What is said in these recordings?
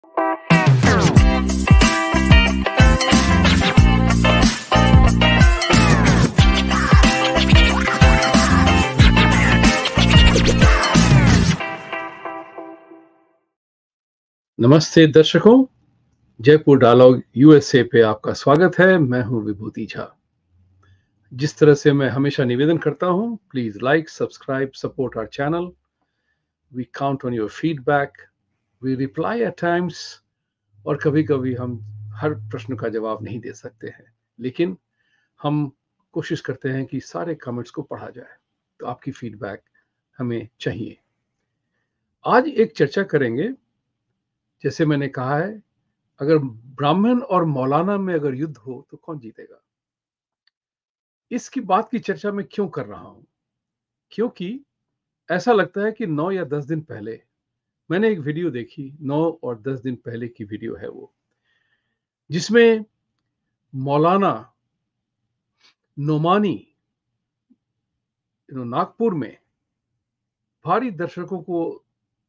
नमस्ते दर्शकों, Jaipur dialogue USA पे आपका स्वागत है। मैं हूं विभूति झा। जिस तरह से मैं हमेशा निवेदन करता हूं, please like, subscribe, support our channel. We count on your feedback, we reply at times. और कभी कभी हम हर प्रश्न का जवाब नहीं दे सकते हैं, लेकिन हम कोशिश करते हैं कि सारे कमेंट्स को पढ़ा जाए। तो आपकी फीडबैक हमें चाहिए। आज एक चर्चा करेंगे। जैसे मैंने कहा है, अगर ब्राह्मण और मौलाना में अगर युद्ध हो तो कौन जीतेगा? इसकी बात की चर्चा मैं क्यों कर रहा हूं? क्योंकि ऐसा लगता है कि 9 या 10 दिन पहले मैंने एक वीडियो देखी। 9 और 10 दिन पहले की वीडियो है वो, जिसमें मौलाना नोमानी नागपुर में भारी दर्शकों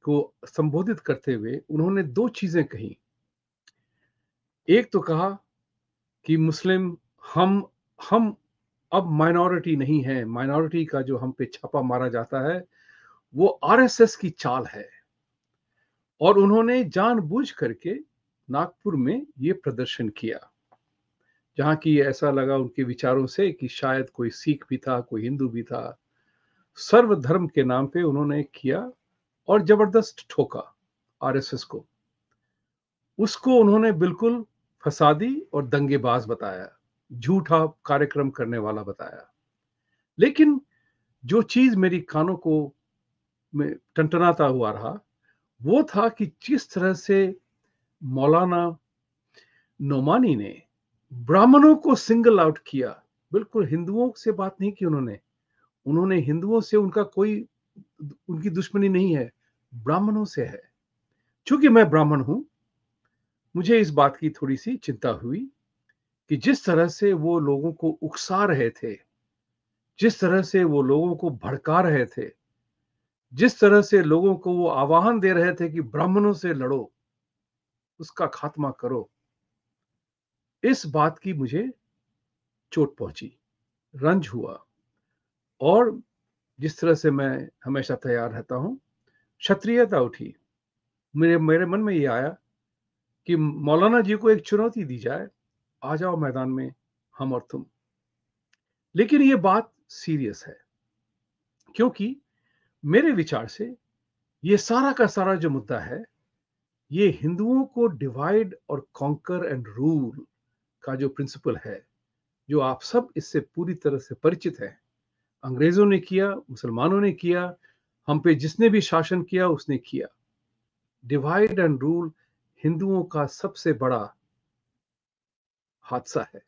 को संबोधित करते हुए उन्होंने दो चीजें कही। एक तो कहा कि मुस्लिम हम हम अब माइनॉरिटी नहीं है। माइनॉरिटी का जो हम पे छापा मारा जाता है वो आरएसएस की चाल है। और उन्होंने जानबूझ करके नागपुर में ये प्रदर्शन किया, जहां की ऐसा लगा उनके विचारों से कि शायद कोई सिख भी था, कोई हिंदू भी था। सर्वधर्म के नाम पे उन्होंने किया और जबरदस्त ठोका आरएसएस को। उसको उन्होंने बिल्कुल फसादी और दंगेबाज बताया, झूठा कार्यक्रम करने वाला बताया। लेकिन जो चीज मेरी कानों को में टनटनाता हुआ रहा, वो था कि जिस तरह से मौलाना नोमानी ने ब्राह्मणों को सिंगल आउट किया। बिल्कुल हिंदुओं से बात नहीं की उन्होंने। उन्होंने हिंदुओं से उनकी दुश्मनी नहीं है, ब्राह्मणों से है। चूंकि मैं ब्राह्मण हूं, मुझे इस बात की थोड़ी सी चिंता हुई कि जिस तरह से वो लोगों को उकसा रहे थे, जिस तरह से वो लोगों को भड़का रहे थे, जिस तरह से लोगों को वो आह्वान दे रहे थे कि ब्राह्मणों से लड़ो, उसका खात्मा करो, इस बात की मुझे चोट पहुंची, रंज हुआ। और जिस तरह से मैं हमेशा तैयार रहता हूं, क्षत्रियता उठी। मेरे मेरे मन में ये आया कि मौलाना जी को एक चुनौती दी जाए, आ जाओ मैदान में, हम और तुम। लेकिन ये बात सीरियस है, क्योंकि मेरे विचार से ये सारा का सारा जो मुद्दा है, ये हिंदुओं को डिवाइड और कॉन्कर एंड रूल का जो प्रिंसिपल है, जो आप सब इससे पूरी तरह से परिचित हैं। अंग्रेजों ने किया, मुसलमानों ने किया, हम पे जिसने भी शासन किया उसने किया। डिवाइड एंड रूल हिंदुओं का सबसे बड़ा हादसा है,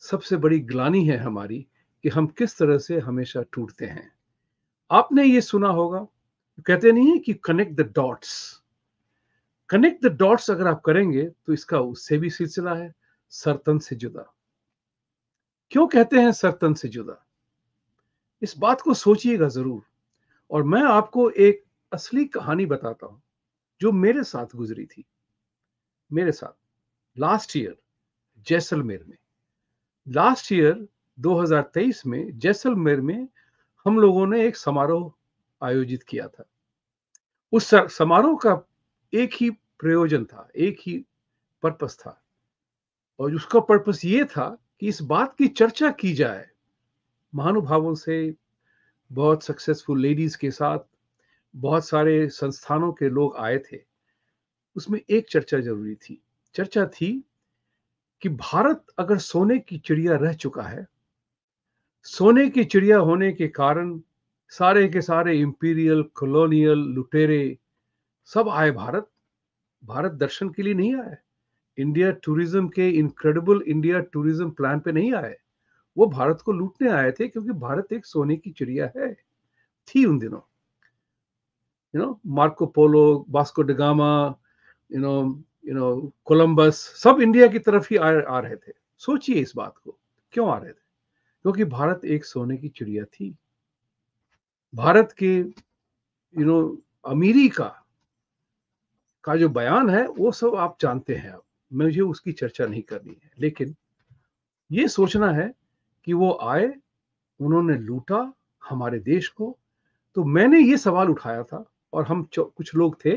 सबसे बड़ी ग्लानि है हमारी, कि हम किस तरह से हमेशा टूटते हैं। आपने ये सुना होगा, कहते नहीं है कि connect the dots. Connect the dots अगर आप करेंगे तो इसका उससे भी सिलसिला है, सरतन से जुदा। क्यों कहते हैं सरतन से जुदा? इस बात को सोचिएगा जरूर। और मैं आपको एक असली कहानी बताता हूं, जो मेरे साथ गुजरी थी। मेरे साथ लास्ट ईयर जैसलमेर में, लास्ट ईयर 2023 में जैसलमेर में हम लोगों ने एक समारोह आयोजित किया था। उस समारोह का एक ही प्रयोजन था, एक ही पर्पस था। और उसका पर्पस ये था कि इस बात की चर्चा की जाए महानुभावों से, बहुत सक्सेसफुल लेडीज के साथ, बहुत सारे संस्थानों के लोग आए थे। उसमें एक चर्चा जरूरी थी। चर्चा थी कि भारत अगर सोने की चिड़िया रह चुका है, सोने की चिड़िया होने के कारण सारे के सारे इंपीरियल, कॉलोनियल, लुटेरे सब आए भारत। भारत दर्शन के लिए नहीं आए, इंडिया टूरिज्म के इनक्रेडिबल इंडिया टूरिज्म प्लान पे नहीं आए। वो भारत को लूटने आए थे, क्योंकि भारत एक सोने की चिड़िया है, थी उन दिनों। Marco Polo, Vasco da Gama, Columbus, सब इंडिया की तरफ ही आ रहे थे। सोचिए इस बात को, क्यों आ रहे थे? क्योंकि भारत एक सोने की चिड़िया थी। भारत के अमीरी का का जो बयान है वो सब आप जानते हैं, अब मुझे उसकी चर्चा नहीं करनी है। लेकिन ये सोचना है कि वो आए, उन्होंने लूटा हमारे देश को, तो मैंने ये सवाल उठाया था और हम कुछ लोग थे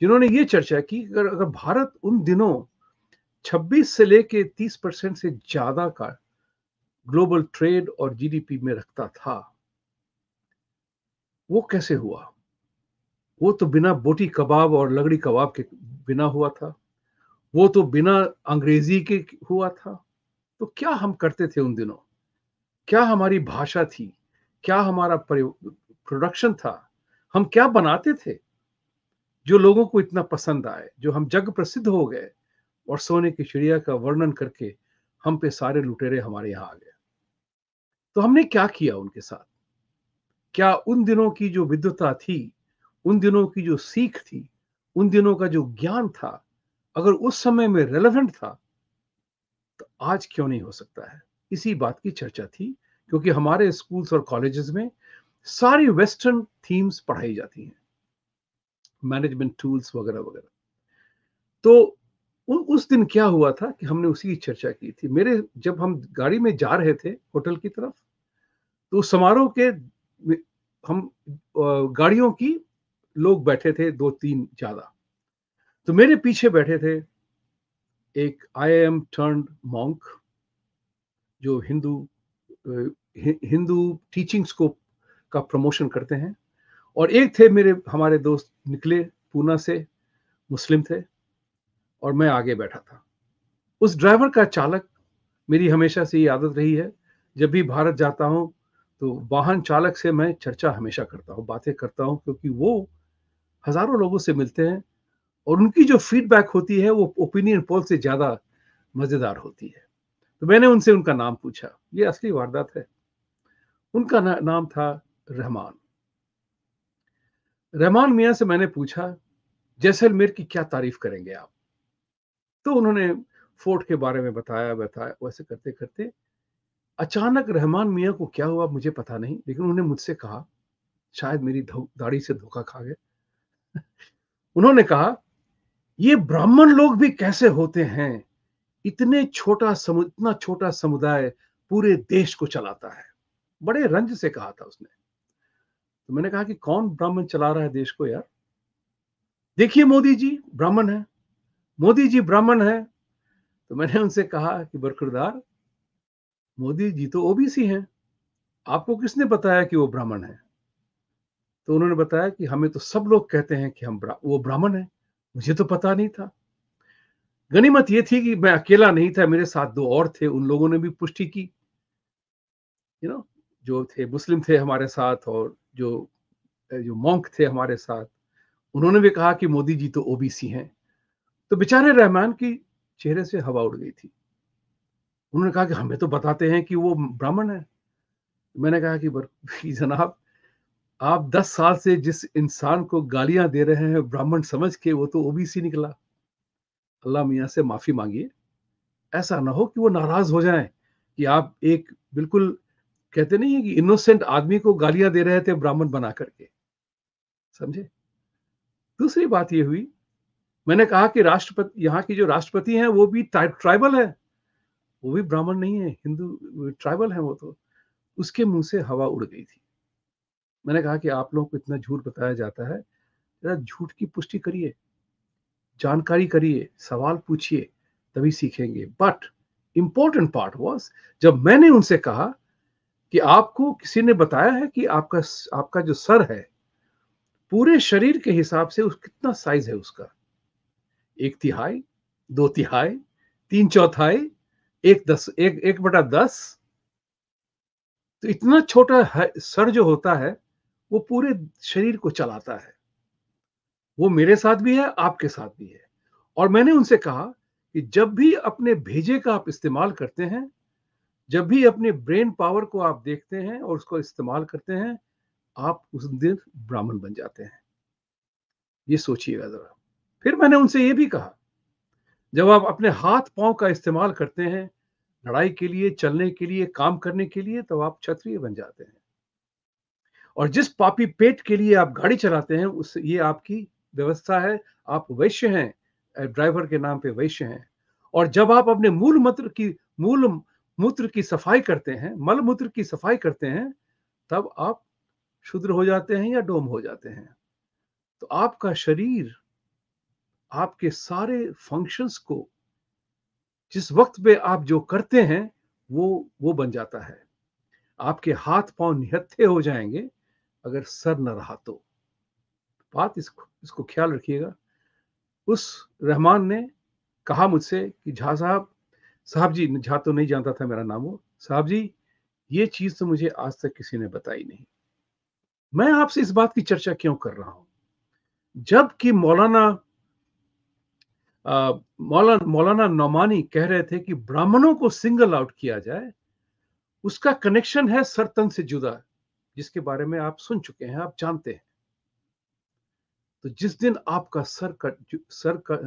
जिन्होंने ये चर्चा की, अगर अगर भारत उन दिनों 26 से लेके 30% से ज्यादा का ग्लोबल ट्रेड और जीडीपी में रखता था, वो कैसे हुआ? वो तो बिना बोटी कबाब और लगड़ी कबाब के बिना हुआ था। वो तो बिना अंग्रेजी के हुआ था। तो क्या हम करते थे उन दिनों? क्या हमारी भाषा थी? क्या हमारा प्रोडक्शन था? हम क्या बनाते थे जो लोगों को इतना पसंद आए, जो हम जग प्रसिद्ध हो गए और सोने की चिड़िया का वर्णन करके हम पे सारे लुटेरे हमारे यहाँ आ गए। तो हमने क्या किया उनके साथ? क्या उन दिनों की जो विद्वता थी, उन दिनों की जो सीख थी, उन दिनों का जो ज्ञान था, अगर उस समय में रेलेवेंट था, तो आज क्यों नहीं हो सकता है? इसी बात की चर्चा थी, क्योंकि हमारे स्कूल्स और कॉलेजेस में सारी वेस्टर्न थीम्स पढ़ाई जाती हैं, मैनेजमेंट टूल्स वगैरह वगैरह। तो उस दिन क्या हुआ था कि हमने उसी की चर्चा की थी। मेरे जब हम गाड़ी में जा रहे थे होटल की तरफ, तो उस समारोह के हम गाड़ियों की लोग बैठे थे, 2-3 ज्यादा। तो मेरे पीछे बैठे थे एक आईएएम टर्न्ड मॉन्क, जो हिंदू टीचिंग्स को का प्रमोशन करते हैं, और एक थे मेरे हमारे दोस्त निकले पूना से, मुस्लिम थे, और मैं आगे बैठा था। उस ड्राइवर का चालक, मेरी हमेशा से ये आदत रही है, जब भी भारत जाता हूँ तो वाहन चालक से मैं चर्चा हमेशा करता हूँ, बातें करता हूँ, क्योंकि वो हजारों लोगों से मिलते हैं और उनकी जो फीडबैक होती है वो ओपिनियन पोल से ज्यादा मजेदार होती है। तो मैंने उनसे उनका नाम पूछा, ये असली वारदात है। उनका नाम था रहमान। रहमान मियाँ से मैंने पूछा, जैसलमेर की क्या तारीफ करेंगे आप? तो उन्होंने फोर्ट के बारे में बताया बताया, वैसे करते करते अचानक रहमान मियाँ को क्या हुआ मुझे पता नहीं, लेकिन उन्होंने मुझसे कहा, शायद मेरी दाढ़ी से धोखा खा गए। उन्होंने कहा, ये ब्राह्मण लोग भी कैसे होते हैं, इतना छोटा समुदाय पूरे देश को चलाता है। बड़े रंज से कहा था उसने। तो मैंने कहा कि कौन ब्राह्मण चला रहा है देश को यार? देखिए मोदी जी ब्राह्मण है, मोदी जी ब्राह्मण है। तो मैंने उनसे कहा कि बरखुरदार, मोदी जी तो ओबीसी हैं, आपको किसने बताया कि वो ब्राह्मण है? तो उन्होंने बताया कि हमें तो सब लोग कहते हैं कि वो ब्राह्मण है, मुझे तो पता नहीं था। गनीमत ये थी कि मैं अकेला नहीं था, मेरे साथ 2 और थे, उन लोगों ने भी पुष्टि की, यू नो, जो थे मुस्लिम थे हमारे साथ, और जो जो मॉन्क थे हमारे साथ, उन्होंने भी कहा कि मोदी जी तो ओबीसी हैं। तो बेचारे रहमान की चेहरे से हवा उड़ गई थी। उन्होंने कहा कि हमें तो बताते हैं कि वो ब्राह्मण है। मैंने कहा कि जनाब, आप 10 साल से जिस इंसान को गालियां दे रहे हैं ब्राह्मण समझ के, वो तो ओबीसी निकला। अल्लाह मियाँ से माफी मांगिए। ऐसा ना हो कि वो नाराज हो जाएं कि आप एक बिल्कुल, कहते नहीं है कि इनोसेंट आदमी को गालियां दे रहे थे ब्राह्मण बना करके, समझे? दूसरी बात ये हुई, मैंने कहा कि राष्ट्रपति, यहाँ की जो राष्ट्रपति हैं वो भी ट्राइबल है, वो भी ब्राह्मण नहीं है, हिंदू ट्राइबल है वो तो। उसके मुंह से हवा उड़ गई थी। मैंने कहा कि आप लोगों को इतना झूठ बताया जाता है, जरा झूठ की पुष्टि करिए, जानकारी करिए, सवाल पूछिए, तभी सीखेंगे। बट इंपॉर्टेंट पार्ट वाज, जब मैंने उनसे कहा कि आपको किसी ने बताया है कि आपका आपका जो सर है, पूरे शरीर के हिसाब से उस कितना साइज है उसका? 1/3, 2/3, 3/4, 1/10, तो इतना छोटा है सर जो होता है, वो पूरे शरीर को चलाता है। वो मेरे साथ भी है, आपके साथ भी है। और मैंने उनसे कहा कि जब भी अपने भेजे का आप इस्तेमाल करते हैं, जब भी अपने ब्रेन पावर को आप देखते हैं और उसको इस्तेमाल करते हैं, आप उस दिन ब्राह्मण बन जाते हैं। ये सोचिएगा जरा। फिर मैंने उनसे ये भी कहा, जब आप अपने हाथ पांव का इस्तेमाल करते हैं लड़ाई के लिए, चलने के लिए, काम करने के लिए, तो आप क्षत्रिय बन जाते हैं। और जिस पापी पेट के लिए आप गाड़ी चलाते हैं, उस ये आपकी व्यवस्था है, आप वैश्य हैं, ड्राइवर के नाम पे वैश्य हैं। और जब आप अपने मूल मूत्र की सफाई करते हैं, मल मूत्र की सफाई करते हैं, तब आप शूद्र हो जाते हैं या डोम हो जाते हैं। तो आपका शरीर आपके सारे फंक्शंस को जिस वक्त पे आप जो करते हैं वो बन जाता है। आपके हाथ पांव निहत्थे हो जाएंगे अगर सर न रहा तो। बात इसको ख्याल रखिएगा। उस रहमान ने कहा मुझसे कि झा साहब, साहब जी, झा तो नहीं जानता था मेरा नाम वो, साहब जी ये चीज तो मुझे आज तक किसी ने बताई नहीं। मैं आपसे इस बात की चर्चा क्यों कर रहा हूं? जबकि मौलाना नौमानी कह रहे थे कि ब्राह्मणों को सिंगल आउट किया जाए, उसका कनेक्शन है सर तन से जुदा, जिसके बारे में आप सुन चुके हैं, आप जानते हैं। तो जिस दिन आपका सर का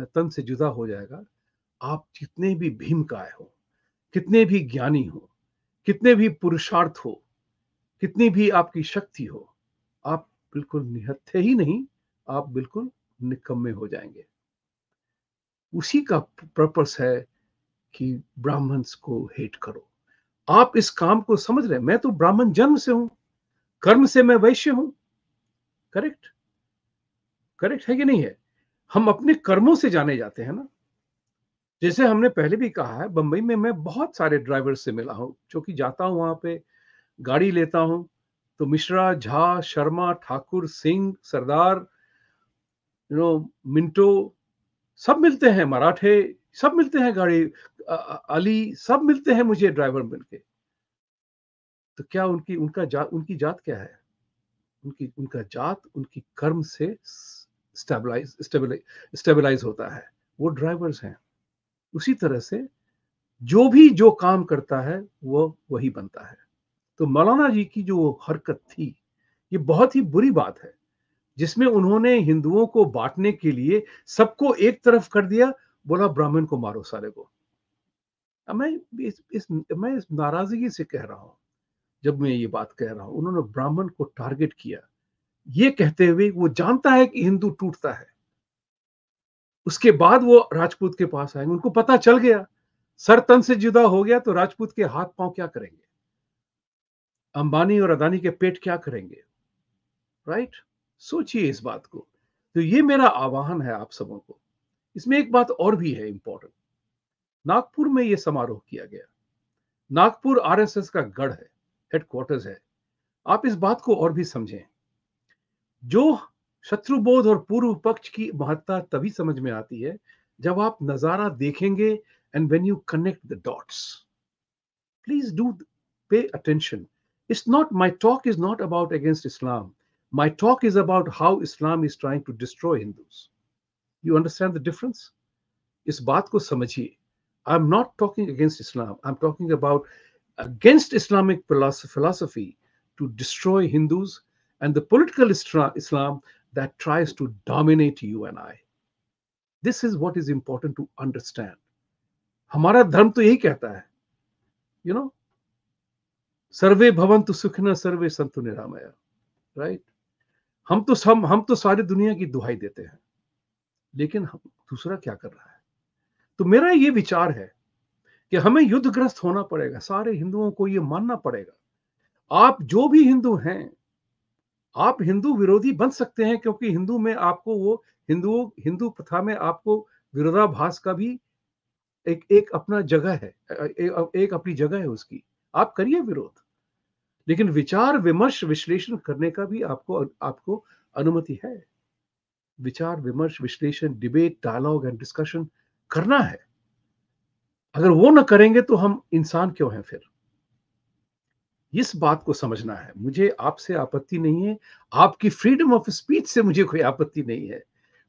तन से जुदा हो जाएगा, आप जितने भी भीमकाय हो, कितने भी ज्ञानी हो, कितने भी पुरुषार्थ हो, कितनी भी आपकी शक्ति हो, आप बिल्कुल निहत्थे ही नहीं, आप बिल्कुल निकम्मे हो जाएंगे। उसी का पर्पस है कि ब्राह्मण्स को हेट करो। आप इस काम को समझ रहे हैं? मैं तो ब्राह्मण जन्म से हूं, कर्म से मैं वैश्य हूं। करेक्ट? करेक्ट है कि नहीं है? हम अपने कर्मों से जाने जाते हैं ना। जैसे हमने पहले भी कहा है, बंबई में मैं बहुत सारे ड्राइवर से मिला हूं, जो कि जाता हूं वहां पे, गाड़ी लेता हूं, तो मिश्रा, झा, शर्मा, ठाकुर, सिंह, सरदार, मिंटो, सब मिलते हैं, मराठे सब मिलते हैं, गाड़ी अली सब मिलते हैं मुझे ड्राइवर मिलके। तो क्या उनकी जात क्या है? उनका जात उनकी कर्म से स्टेबलाइज होता है। वो ड्राइवर्स हैं। उसी तरह से जो काम करता है वो वही बनता है। तो मौलाना जी की जो हरकत थी, ये बहुत ही बुरी बात है, जिसमें उन्होंने हिंदुओं को बांटने के लिए सबको एक तरफ कर दिया, बोला ब्राह्मण को मारो सारे को। अब मैं इस नाराजगी से कह रहा हूं, जब मैं ये बात कह रहा हूं, उन्होंने ब्राह्मण को टारगेट किया, ये कहते हुए वो जानता है कि हिंदू टूटता है। उसके बाद वो राजपूत के पास आएंगे, उनको पता चल गया सर तन से जुदा हो गया तो राजपूत के हाथ पांव क्या करेंगे, अंबानी और अदानी के पेट क्या करेंगे। राइट? सोचिए इस बात को। तो ये मेरा आह्वान है आप सबों को। इसमें एक बात और भी है इंपॉर्टेंट। नागपुर में ये समारोह किया गया। नागपुर आरएसएस का गढ़ है, हेडक्वार्टर्स है। आप इस बात को और भी समझें। जो शत्रुबोध और पूर्व पक्ष की महत्ता तभी समझ में आती है जब आप नजारा देखेंगे, and when you connect the dots. Please do pay attention. It's not, my talk is not about against Islam. My talk is about how Islam is trying to destroy Hindus. You understand the difference? इस बात को समझिए। I'm not talking against Islam. I'm talking about against Islamic philosophy to destroy Hindus and the political Islam that tries to dominate you and I. This is what is important to understand. हमारा धर्म तो यही कहता है, you know, सर्वे भवन्तु सुखिनः सर्वे सन्तु निरामया। Right? हम तो सारी दुनिया की दुहाई देते हैं, लेकिन दूसरा क्या कर रहा है? तो मेरा ये विचार है कि हमें युद्धग्रस्त होना पड़ेगा, सारे हिंदुओं को ये मानना पड़ेगा। आप जो भी हिंदू हैं, आप हिंदू विरोधी बन सकते हैं, क्योंकि हिंदू में आपको वो हिंदू प्रथा में आपको विरोधाभास का भी एक अपना जगह है, एक अपनी जगह है उसकी। आप करिए विरोध, लेकिन विचार विमर्श विश्लेषण करने का भी आपको अनुमति है। विचार विमर्श विश्लेषण, डिबेट, डायलॉग एंड डिस्कशन करना है। अगर वो ना करेंगे तो हम इंसान क्यों हैं फिर? इस बात को समझना है। मुझे आपसे आपत्ति नहीं है, आपकी फ्रीडम ऑफ स्पीच से मुझे कोई आपत्ति नहीं है।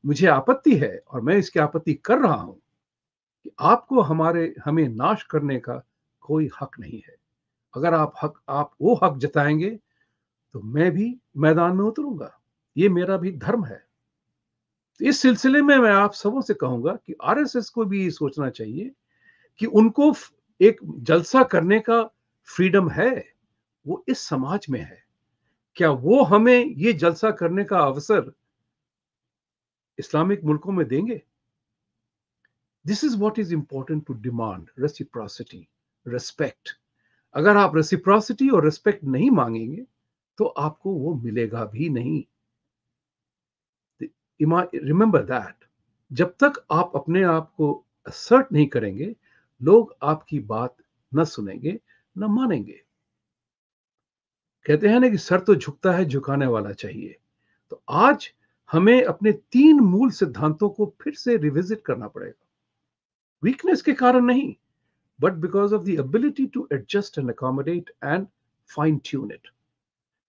मुझे आपत्ति है, और मैं इसकी आपत्ति कर रहा हूं, कि आपको हमें नाश करने का कोई हक नहीं है। अगर आप वो हक जताएंगे तो मैं भी मैदान में उतरूंगा। ये मेरा भी धर्म है। तो इस सिलसिले में मैं आप सबों से कहूंगा कि आरएसएस को भी ये सोचना चाहिए कि उनको एक जलसा करने का फ्रीडम है, वो इस समाज में है। क्या वो हमें ये जलसा करने का अवसर इस्लामिक मुल्कों में देंगे? This is what is important to demand, reciprocity, respect. अगर आप रेसिप्रोसिटी और रिस्पेक्ट नहीं मांगेंगे तो आपको वो मिलेगा भी नहीं। रिमेंबर दैट, जब तक आप अपने आप को असर्ट नहीं करेंगे, लोग आपकी बात न सुनेंगे, न मानेंगे। कहते हैं ना कि सर तो झुकता है, झुकाने वाला चाहिए। तो आज हमें अपने 3 मूल सिद्धांतों को फिर से रिविजिट करना पड़ेगा। वीकनेस के कारण नहीं, but because of the ability to adjust and accommodate and fine tune it.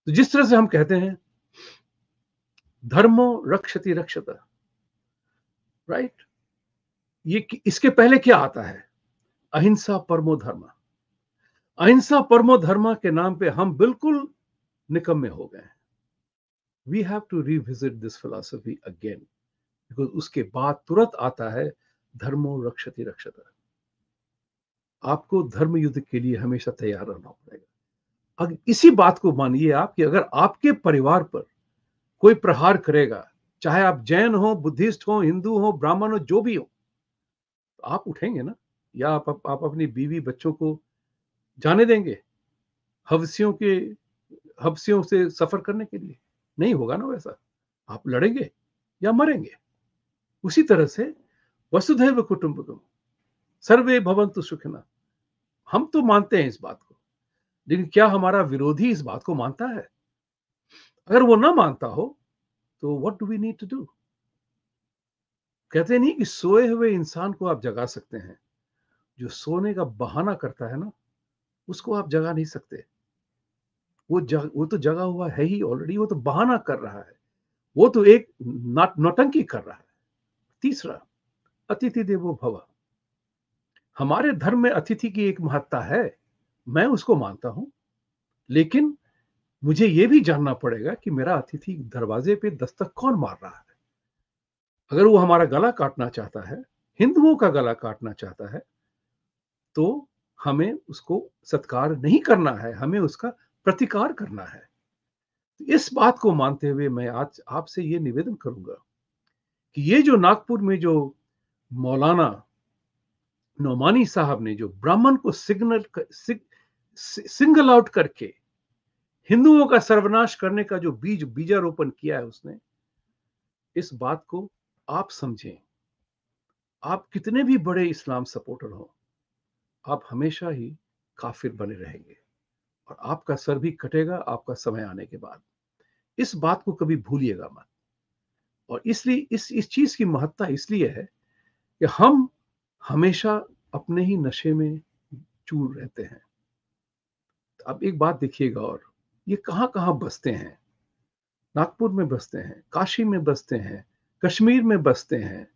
तो जिस तरह से हम कहते हैं, धर्मो रक्षति रक्षत, राइट? ये इसके पहले क्या आता है? अहिंसा परमो धर्म। अहिंसा परमो धर्म के नाम पे हम बिल्कुल निकम्मे हो गए। We have to revisit this philosophy again, because उसके बाद तुरंत आता है धर्मो रक्षति रक्षत। आपको धर्म युद्ध के लिए हमेशा तैयार रहना पड़ेगा। अगर इसी बात को मानिए आप कि अगर आपके परिवार पर कोई प्रहार करेगा, चाहे आप जैन हो, बुद्धिस्ट हो, हिंदू हो, ब्राह्मण हो, जो भी हो, तो आप उठेंगे ना? या आप अपनी बीवी बच्चों को जाने देंगे हवसियों हवसियों से सफर करने के लिए? नहीं होगा ना वैसा। आप लड़ेंगे या मरेंगे। उसी तरह से वसुधैव कुटुंबकम, सर्वे भवन्तु सुखिनः, हम तो मानते हैं इस बात को, लेकिन क्या हमारा विरोधी इस बात को मानता है? अगर वो ना मानता हो तो what do we need to do? कहते नहीं कि सोए हुए इंसान को आप जगा सकते हैं, जो सोने का बहाना करता है ना, उसको आप जगा नहीं सकते। वो तो जगा हुआ है ही ऑलरेडी, वो तो बहाना कर रहा है, वो तो एक नौटंकी कर रहा है। तीसरा, अतिथि देवो भव। हमारे धर्म में अतिथि की एक महत्ता है, मैं उसको मानता हूं, लेकिन मुझे यह भी जानना पड़ेगा कि मेरा अतिथि दरवाजे पे दस्तक कौन मार रहा है। अगर वो हमारा गला काटना चाहता है, हिंदुओं का गला काटना चाहता है, तो हमें उसको सत्कार नहीं करना है, हमें उसका प्रतिकार करना है। इस बात को मानते हुए मैं आज आपसे ये निवेदन करूंगा कि ये जो नागपुर में जो मौलाना नौमानी साहब ने जो ब्राह्मण को सिंगल आउट करके हिंदुओं का सर्वनाश करने का जो बीजारोपण किया है उसने, इस बात को आप समझें। आप कितने भी बड़े इस्लाम सपोर्टर हो, आप हमेशा ही काफिर बने रहेंगे और आपका सर भी कटेगा आपका समय आने के बाद। इस बात को कभी भूलिएगा मत। और इसलिए इस चीज की महत्ता इसलिए है कि हम हमेशा अपने ही नशे में चूर रहते हैं। अब एक बात देखिएगा, और ये कहां कहां बसते हैं? नागपुर में बसते हैं, काशी में बसते हैं, कश्मीर में बसते हैं,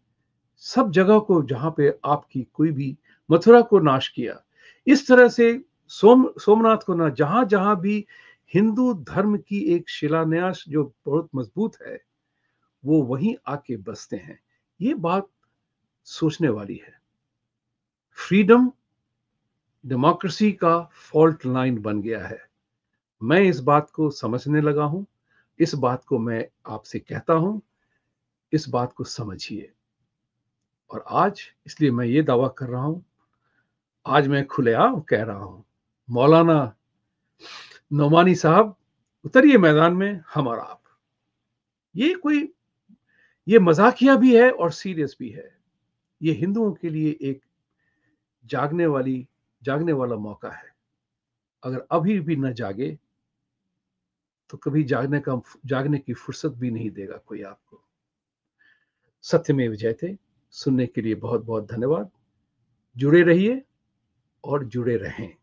सब जगह को जहां पे आपकी कोई भी, मथुरा को नाश किया, इस तरह से सोमनाथ को ना, जहां जहां भी हिंदू धर्म की एक शिलान्यास जो बहुत मजबूत है, वो वहीं आके बसते हैं। ये बात सोचने वाली है। फ्रीडम डेमोक्रेसी का फॉल्ट लाइन बन गया है। मैं इस बात को समझने लगा हूं, इस बात को मैं आपसे कहता हूं, इस बात को समझिए। और आज इसलिए मैं ये दावा कर रहा हूं, आज मैं खुलेआम कह रहा हूं, मौलाना नौमानी साहब, उतरिए मैदान में, हम और आप। ये मजाकिया भी है और सीरियस भी है। ये हिंदुओं के लिए एक जागने वाला मौका है। अगर अभी भी न जागे तो कभी जागने की फुर्सत भी नहीं देगा कोई आपको। सत्यमेव जयते। सुनने के लिए बहुत बहुत धन्यवाद। जुड़े रहिए और जुड़े रहें।